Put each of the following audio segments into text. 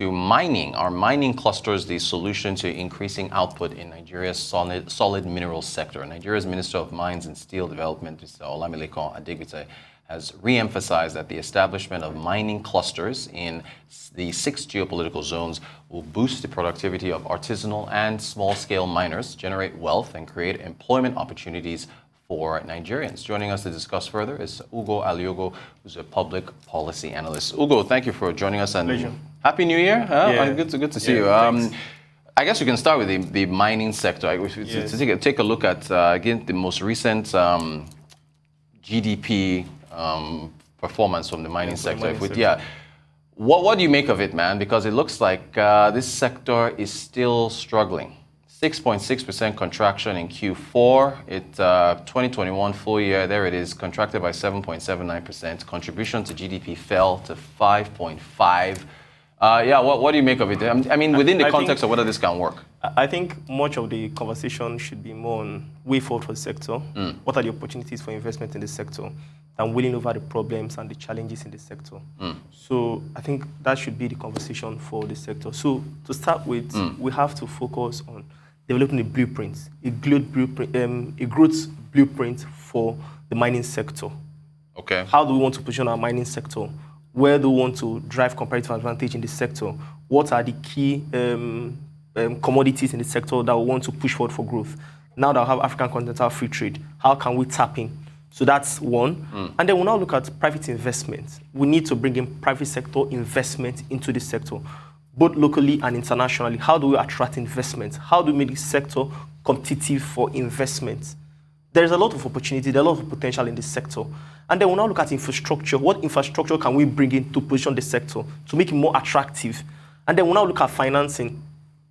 to mining. Are mining clusters the solution to increasing output in Nigeria's solid minerals sector? Nigeria's Minister of Mines and Steel Development, Mr. Olamilekan Adegbite, has re-emphasized that the establishment of mining clusters in the 6 geopolitical zones will boost the productivity of artisanal and small-scale miners, generate wealth, and create employment opportunities for Nigerians. Joining us to discuss further is Ugo Aliogo, who's a public policy analyst. Ugo, thank you for joining us, and pleasure. Happy New Year. Yeah. Good to see you. I guess we can start with the mining sector. Yes. To take a look at, again, the most recent GDP performance from the mining sector. What do you make of it, man? Because it looks like this sector is still struggling. 6.6% contraction in Q4. 2021 full year, there it is, contracted by 7.79%. Contribution to GDP fell to 5.5%. What do you make of it? I mean, within the context of whether this can work. I think much of the conversation should be more on way forward for the sector. What are the opportunities for investment in the sector? And winning over the problems and the challenges in the sector. So I think that should be the conversation for the sector. So to start with, we have to focus on developing a blueprint, a growth blueprint for the mining sector. Okay. How do we want to position our mining sector? Where do we want to drive comparative advantage in the sector? What are the key commodities in the sector that we want to push forward for growth? Now that we have African continental free trade, how can we tap in? So that's one. And then we'll now look at private investment. We need to bring in private sector investment into the sector, both locally and internationally. How do we attract investment? How do we make the sector competitive for investment? There is a lot of opportunity, there's a lot of potential in this sector. And then we'll now look at infrastructure. What infrastructure can we bring in to position the sector to make it more attractive? And then we'll now look at financing.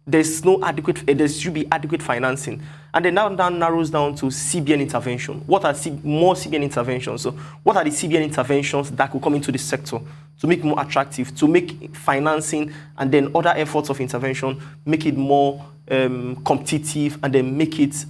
There should be adequate financing. And then now that narrows down to CBN intervention. What are more CBN interventions? So what are the CBN interventions that could come into the sector to make it more attractive, to make financing and then other efforts of intervention, make it more competitive and then make it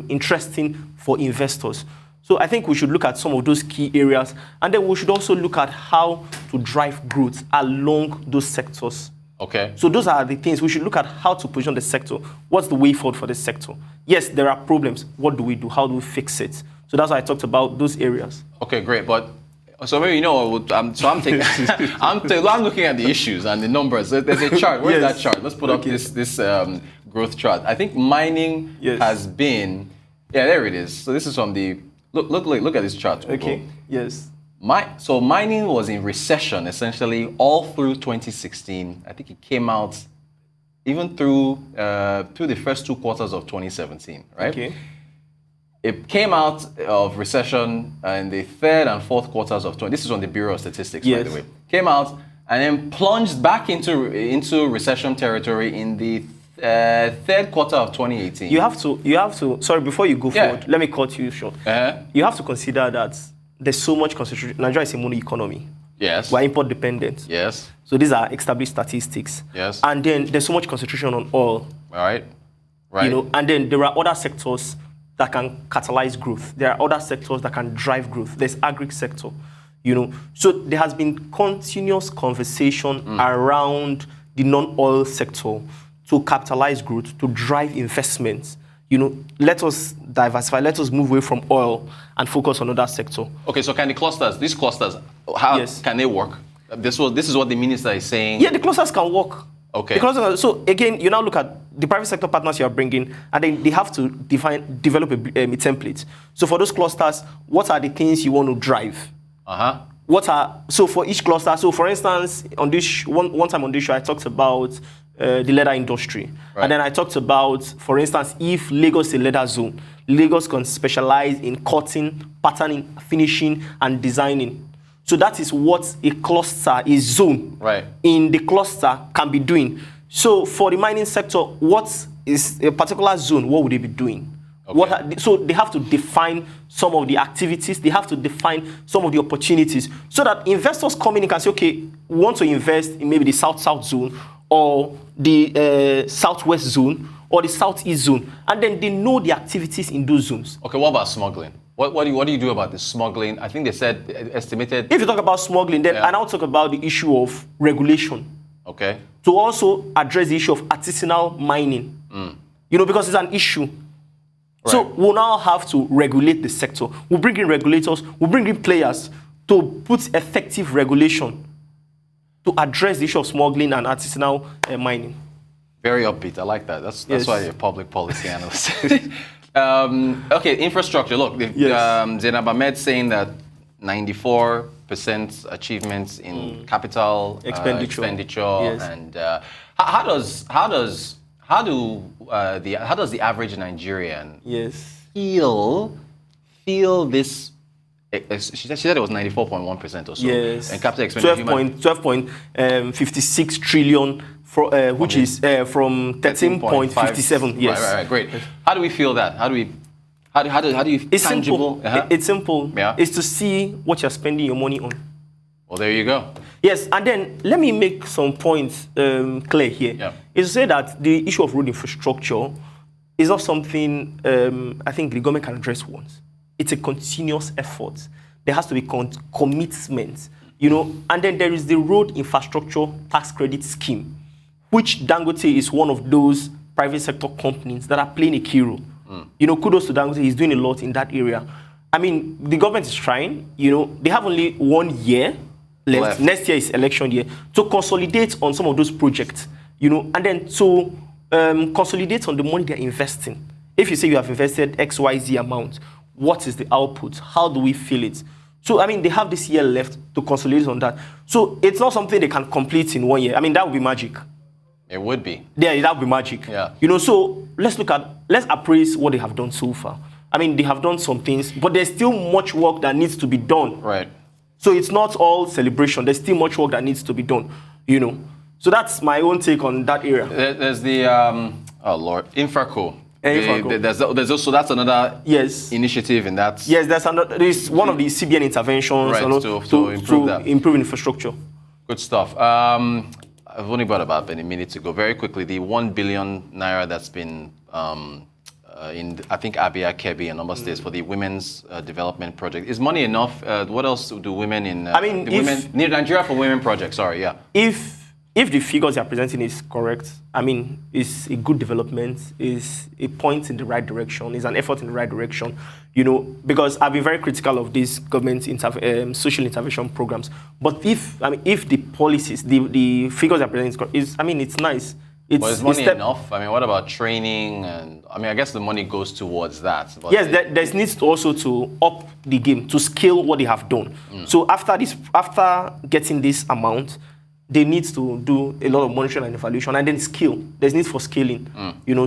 interesting for investors? So I think we should look at some of those key areas, and then we should also look at how to drive growth along those sectors. Okay. So those are the things. We should look at how to position the sector. What's the way forward for this sector? Yes, there are problems. What do we do? How do we fix it? So that's why I talked about those areas. Okay, great. But so maybe I'm taking. I'm looking at the issues and the numbers. There's a chart. Where's that chart? Let's put up this growth chart. I think mining has been. Yeah, there it is. So this is from the look at this chart. Okay. Yes. So mining was in recession essentially all through 2016. I think it came out even through the first 2 quarters of 2017, right? Okay. It came out of recession in the 3rd and 4th quarters of 20. This is on the Bureau of Statistics, by the way. Came out and then plunged back into recession territory in the 3rd quarter of 2018. You have to. Sorry, before you go forward, let me cut you short. You have to consider that there's so much concentration. Nigeria is a mono economy. Yes. We're import dependent. Yes. So these are established statistics. Yes. And then there's so much concentration on oil. All right. Right. You know, and then there are other sectors that can catalyze growth. There are other sectors that can drive growth. There's agri sector. You know, so there has been continuous conversation around the non-oil sector to capitalize growth, to drive investments. You know, let us diversify, let us move away from oil and focus on other sector. Okay, so can these clusters, how can they work? This is what the minister is saying. Yeah, the clusters can work. Okay. So again, you now look at the private sector partners you are bringing, and then they have to develop a template. So for those clusters, what are the things you want to drive? So for each cluster, so for instance, on this one time on this show, I talked about the leather industry. Right. And then I talked about, for instance, if Lagos is a leather zone, Lagos can specialize in cutting, patterning, finishing, and designing. So that is what a cluster, a zone in the cluster can be doing. So for the mining sector, what is a particular zone? What would they be doing? Okay. So they have to define some of the activities. They have to define some of the opportunities so that investors come in and can say, okay, we want to invest in maybe the South-South zone or the Southwest zone or the Southeast zone. And then they know the activities in those zones. Okay, what about smuggling? What do you do about the smuggling? I think they said estimated. If you talk about smuggling, then I now talk about the issue of regulation. Okay. To also address the issue of artisanal mining. Because it's an issue. Right. So we'll now have to regulate the sector. We'll bring in regulators, we'll bring in players to put effective regulation to address the issue of smuggling and artisanal mining. Very upbeat. I like that. That's why you're a public policy analyst. Okay, infrastructure. Look, Zainab Ahmed saying that 94% achievements in capital expenditure, and how does the average Nigerian feel this? She said it was 94.1% or so. Yes. And capital expenditure 12.56 trillion, which is from 13.57. Yes. Right. Great. How do we feel that? How do you? It's tangible? Simple. It's simple. Yeah. It's to see what you're spending your money on. Well, there you go. Yes, and then let me make some points clear here. Yeah. Is to say that the issue of road infrastructure is not something I think the government can address once. It's a continuous effort. There has to be commitment, and then there is the road infrastructure tax credit scheme, which Dangote is one of those private sector companies that are playing a key role. Kudos to Dangote, he's doing a lot in that area. I mean, the government is trying, they have only 1 year left. Next year is election year, to consolidate on some of those projects, and then to consolidate on the money they're investing. If you say you have invested XYZ amount, what is the output? How do we feel it? So, I mean, they have this year left to consolidate on that. So, it's not something they can complete in 1 year. I mean, that would be magic. It would be. Yeah, that would be magic. Yeah. So let's appraise what they have done so far. I mean, they have done some things, but there's still much work that needs to be done. Right. So it's not all celebration. There's still much work that needs to be done, So that's my own take on that area. There's the, Infraco. There's also, that's another initiative in that. Yes, there's one of the CBN interventions to improve that. Improve infrastructure. Good stuff. I've only got about a minute to go. Very quickly, the 1 billion naira that's been in, I think, Abia, Kebbi, and other states for the women's development project. Is money enough? What else do women in Nigeria for Women project? Sorry, yeah. If the figures you're presenting is correct, I mean, it's a good development, it's a point in the right direction, it's an effort in the right direction, because I've been very critical of these government social intervention programs. But if the policies, the figures you're presenting is, it's nice. But is money enough? I mean, what about training? And I guess the money goes towards that. But yes, there needs also to up the game, to scale what they have done. So after getting this amount, they need to do a lot of monitoring and evaluation, and then scale. There's need for scaling,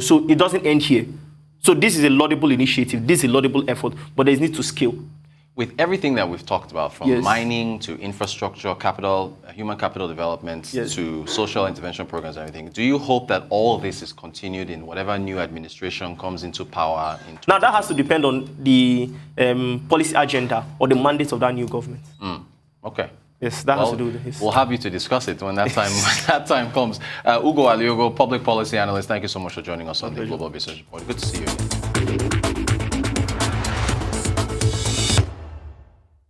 so it doesn't end here. So this is a laudable initiative, this is a laudable effort, but there's need to scale. With everything that we've talked about, from mining to infrastructure, capital, human capital development, to social intervention programs and everything, do you hope that all this is continued in whatever new administration comes into power in 2020? Now, that has to depend on the policy agenda or the mandate of that new government. Okay. Yes, that has to do with this. We'll have you to discuss it when that time comes. Ugo Aliogo, public policy analyst, thank you so much for joining us on the Global Business Report. Good to see you again.